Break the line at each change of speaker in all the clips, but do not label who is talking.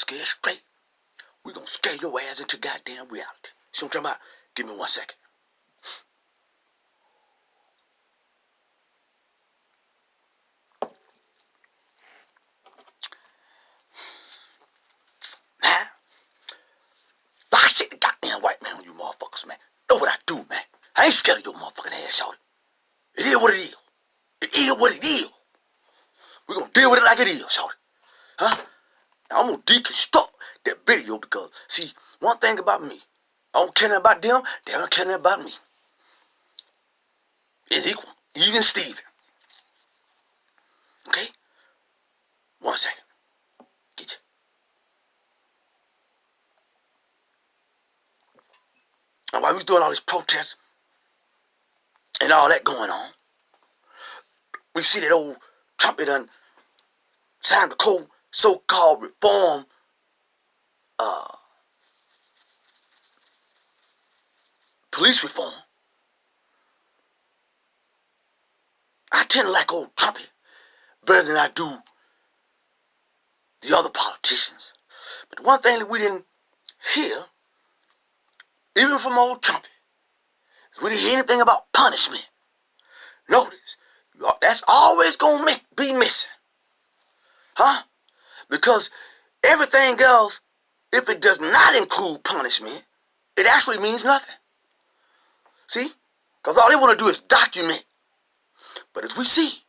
scared straight. We gonna scare your ass into goddamn reality. See what I'm talking about? Give me 1 second. Now, like I said, the goddamn white man on you motherfuckers, man. Know what I do, man. I ain't scared of your motherfucking ass, shawty. It is what it is. It is what it is. We gonna deal with it like it is, shawty. Huh? Now, I'm gonna deconstruct that video because, see, one thing about me, I don't care nothing about them, they don't care nothing about me. It's equal. Even Steven. Okay? 1 second. Get you. And while we was doing all this protest and all that going on, we see that old Trump done signed the so-called reform police reform. I tend to like old Trumpy better than I do the other politicians. But the one thing that we didn't hear, even from old Trumpy, is we didn't hear anything about punishment. Notice, that's always going to be missing. Huh? Because everything else, if it does not include punishment, it actually means nothing. See? Because all they want to do is document. But as we see,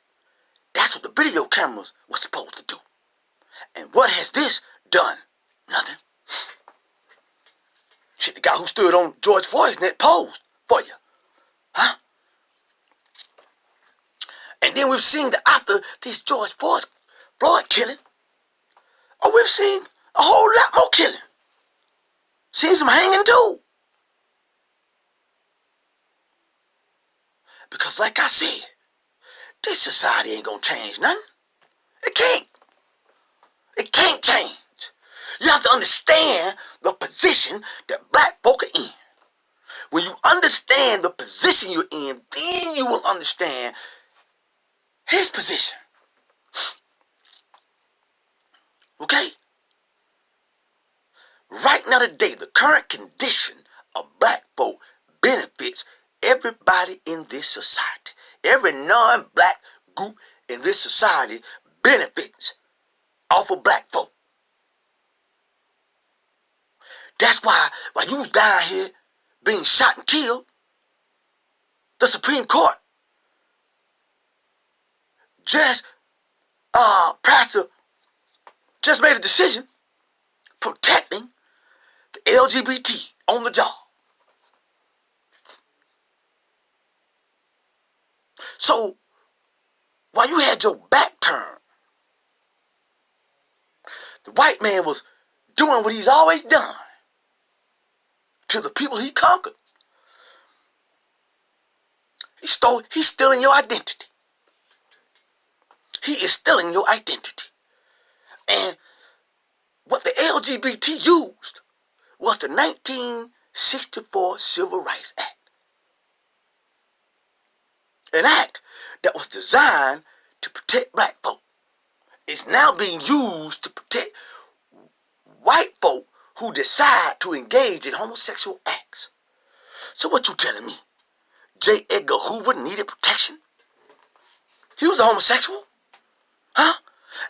that's what the video cameras were supposed to do. And what has this done? Nothing. Shit, the guy who stood on George Floyd's neck posed for you. Huh? And then we've seen that after this George Floyd killing, we've seen a whole lot more killing. Seen some hanging too. Because like I said, this society ain't gonna change nothing. It can't. It can't change. You have to understand the position that black folk are in. When you understand the position you're in, then you will understand his position. Okay? Right now today, the current condition of black folk benefits everybody in this society. Every non-black group in this society benefits off of black folk. That's why while you was down here being shot and killed, the Supreme Court just made a decision protecting the LGBT on the job. So while you had your back turned, the white man was doing what he's always done to the people he conquered. He's stealing your identity. He is stealing your identity. And what the LGBT used was the 1964 Civil Rights Act. An act that was designed to protect black folk. It's now being used to protect white folk who decide to engage in homosexual acts. So what you telling me? J. Edgar Hoover needed protection? He was a homosexual? Huh?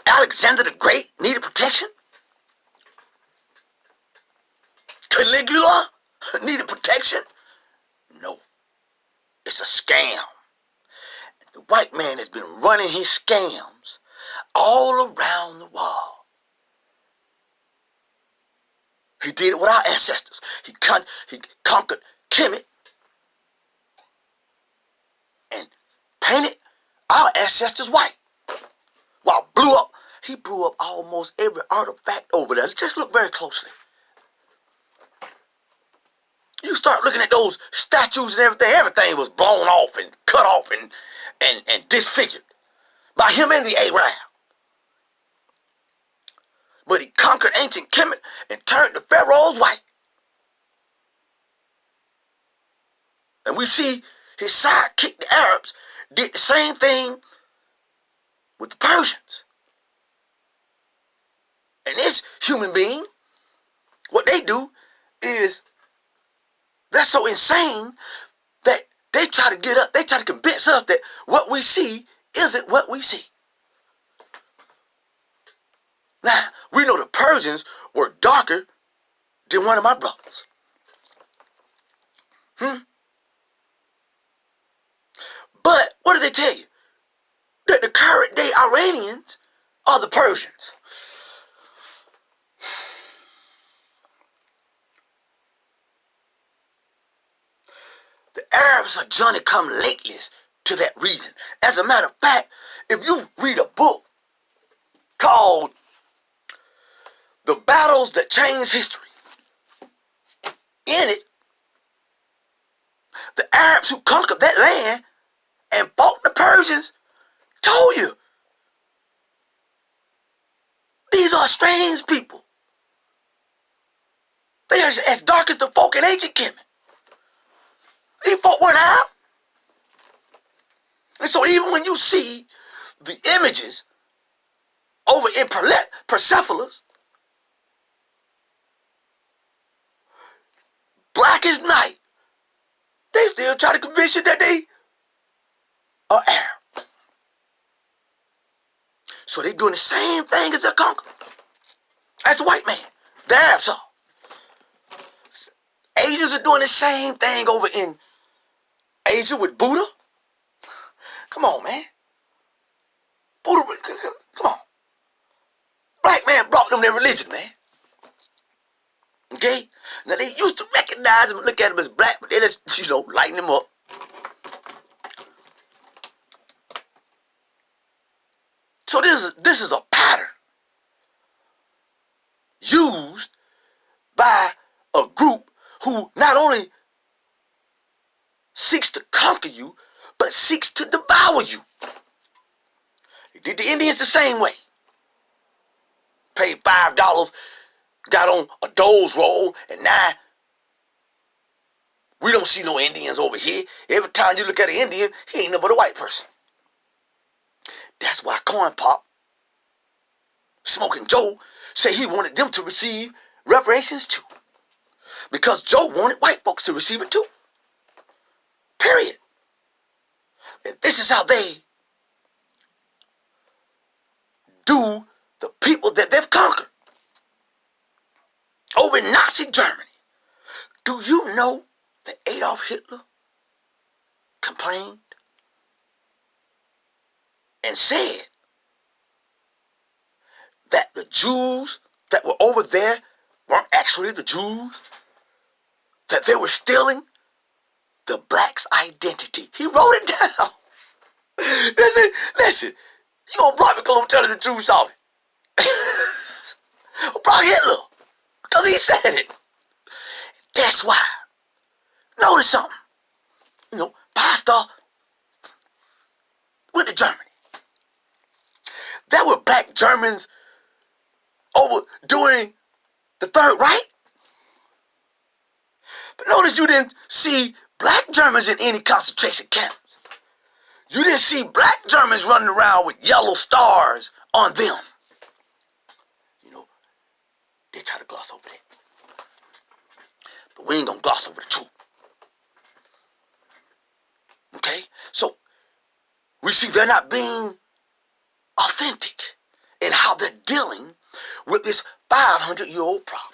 Alexander the Great needed protection? Caligula needed protection? No. It's a scam. The white man has been running his scams all around the world. He did it with our ancestors. He conquered Kemet and painted our ancestors white. While he blew up almost every artifact over there. Just look very closely. You start looking at those statues and everything was blown off and cut off and disfigured by him and the Arab. But he conquered ancient Kemet and turned the pharaohs white. And we see his sidekick, the Arabs, did the same thing with the Persians. And this human being. What they do is they're so insane that they try to get up, they try to convince us that what we see isn't what we see. Now, we know the Persians were darker than one of my brothers. But what did they tell you? That the current day Iranians are the Persians. The Arabs are Johnny come latelys to that region. As a matter of fact, if you read a book called The Battles That Changed History, in it, the Arabs who conquered that land and fought the Persians told you these are strange people. They are as dark as the folk in ancient Kemet. These folk weren't Arab. And so even when you see the images over in Persepolis, black as night, they still try to convince you that they are Arab. So they're doing the same thing as their conqueror. As the white man. The Arabs are. Asians are doing the same thing over in Asia with Buddha. Come on, man. Buddha, come on. Black man brought them their religion, man. Okay? Now they used to recognize him and look at him as black, but they just, lighten him up. So this is a pattern used by a group who not only seeks to conquer you, but seeks to devour you. They did the Indians the same way. Paid $5, got on a dole's roll, and now we don't see no Indians over here. Every time you look at an Indian, he ain't no but a white person. That's why Corn Pop, Smoking Joe, said he wanted them to receive reparations too. Because Joe wanted white folks to receive it too. Period. And this is how they do the people that they've conquered. Over in Nazi Germany, do you know that Adolf Hitler complained and said that the Jews that were over there weren't actually the Jews, that they were stealing the blacks' identity? He wrote it down. Listen, you gonna block me because I'm telling the truth, sorry. Block Hitler, because he said it. That's why. Notice something. Pastor went to Germany. There were black Germans over during the Third Reich. But notice you didn't see black Germans in any concentration camps. You didn't see black Germans running around with yellow stars on them. They try to gloss over that. But we ain't gonna gloss over the truth. Okay? So, we see they're not being authentic in how they're dealing with this 500-year-old problem.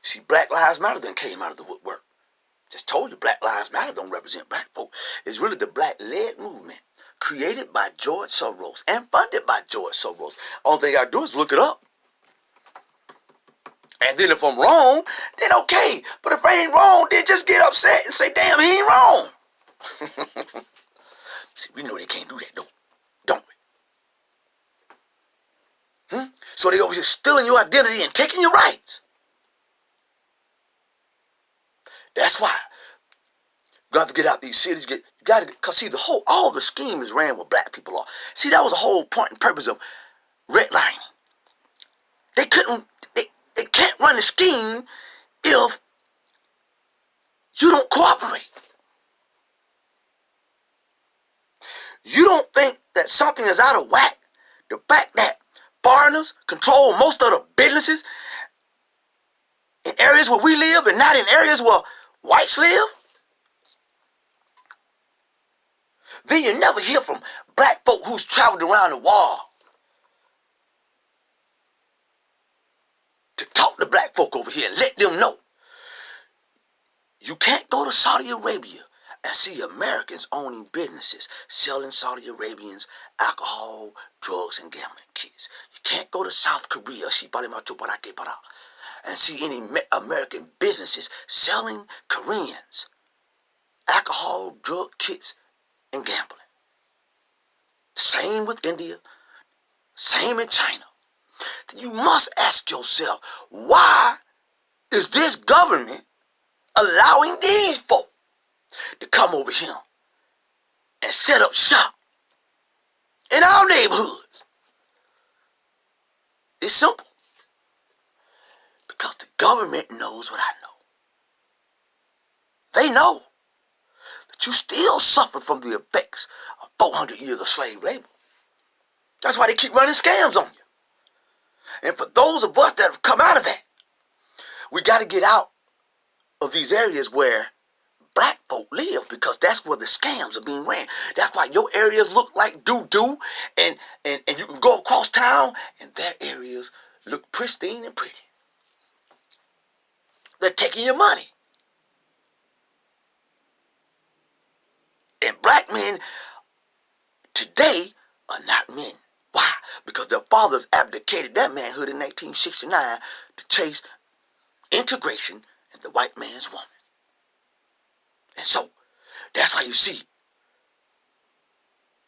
See, Black Lives Matter then came out of the woodwork. Just told you Black Lives Matter don't represent black folk. It's really the black-led movement created by George Soros and funded by George Soros. Only thing I do is look it up. And then if I'm wrong, then okay. But if I ain't wrong, then just get upset and say, damn, he ain't wrong. See, we know they can't do that, though, don't we? So they over here stealing your identity and taking your rights. That's why you got to get out these cities. You got to, because see, all the scheme is ran where black people are. See, that was the whole point and purpose of redlining. They can't run the scheme if you don't cooperate. You don't think that that something is out of whack, the fact that foreigners control most of the businesses in areas where we live and not in areas where whites live, then you never hear from black folk who's traveled around the world to talk to black folk over here and let them know. You can't go to Saudi Arabia and see Americans owning businesses, selling Saudi Arabians alcohol, drugs, and gambling kits. You can't go to South Korea and see any American businesses selling Koreans alcohol, drug kits, and gambling. Same with India, same in China. You must ask yourself, why is this government allowing these folk to come over here and set up shop in our neighborhoods? It's simple. Because the government knows what I know. They know that you still suffer from the effects of 400 years of slave labor. That's why they keep running scams on you. And for those of us that have come out of that, we got to get out of these areas where black folk live, because that's where the scams are being ran. That's why your areas look like doo-doo, and you can go across town and their areas look pristine and pretty. They're taking your money. And black men today are not men. Why? Because their fathers abdicated their manhood in 1969 to chase integration in the white man's woman. And so, that's why you see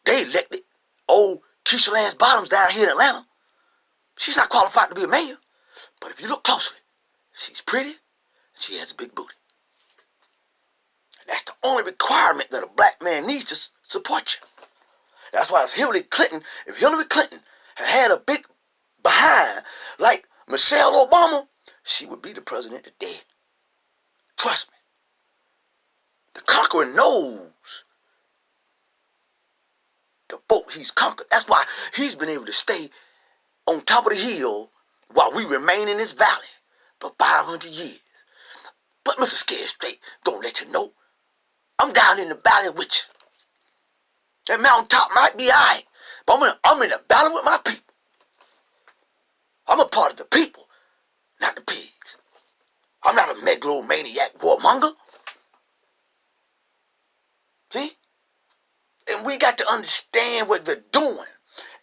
they elected old Keisha Lance Bottoms down here in Atlanta. She's not qualified to be a mayor. But if you look closely, she's pretty, she has a big booty. And that's the only requirement that a black man needs to support you. That's why if Hillary Clinton had a big behind like Michelle Obama, she would be the president today. Trust me. The conqueror knows the folk he's conquered. That's why he's been able to stay on top of the hill while we remain in this valley for 500 years. But Mr. Scared Straight gonna let you know, I'm down in the valley with you. That mountaintop might be alright, but I'm in the valley with my people. I'm a part of the people, not the pigs. I'm not a megalomaniac warmonger. See? And we got to understand what they're doing.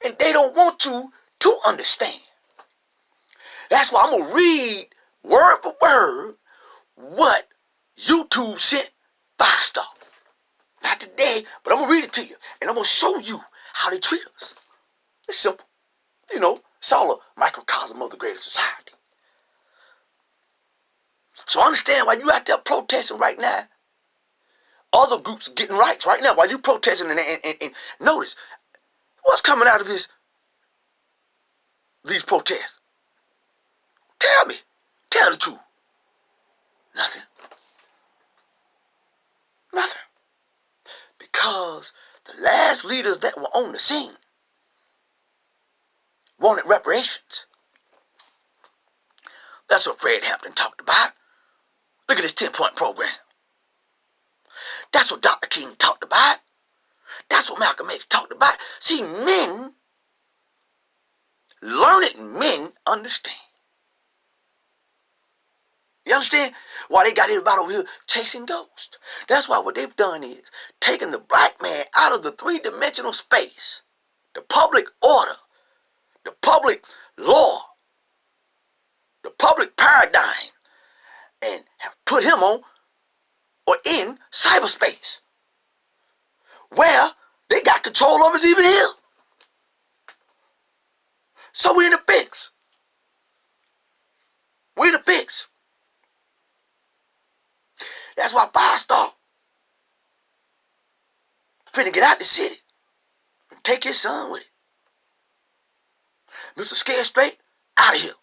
And they don't want you to understand. That's why I'm going to read word for word what YouTube sent 5-star. Not today, but I'm going to read it to you. And I'm going to show you how they treat us. It's simple. You know, it's all a microcosm of the greater society. So understand why you out there protesting right now. Other groups are getting rights right now while you protesting, and notice what's coming out of these protests. Tell me. Tell the truth. Nothing. Nothing. Because the last leaders that were on the scene wanted reparations. That's what Fred Hampton talked about. Look at this 10-point program. That's what Dr. King talked about. That's what Malcolm X talked about. See, men, learned men understand. You understand? Why they got everybody over here chasing ghosts. That's why what they've done is taken the black man out of the three-dimensional space, the public order, the public law, the public paradigm, and have put him on or in cyberspace, where they got control of us even here. So we're in the fix. We're in the fix. That's why 5-star finna get out the city and take his son with it. Mr. Scared Straight, out of here.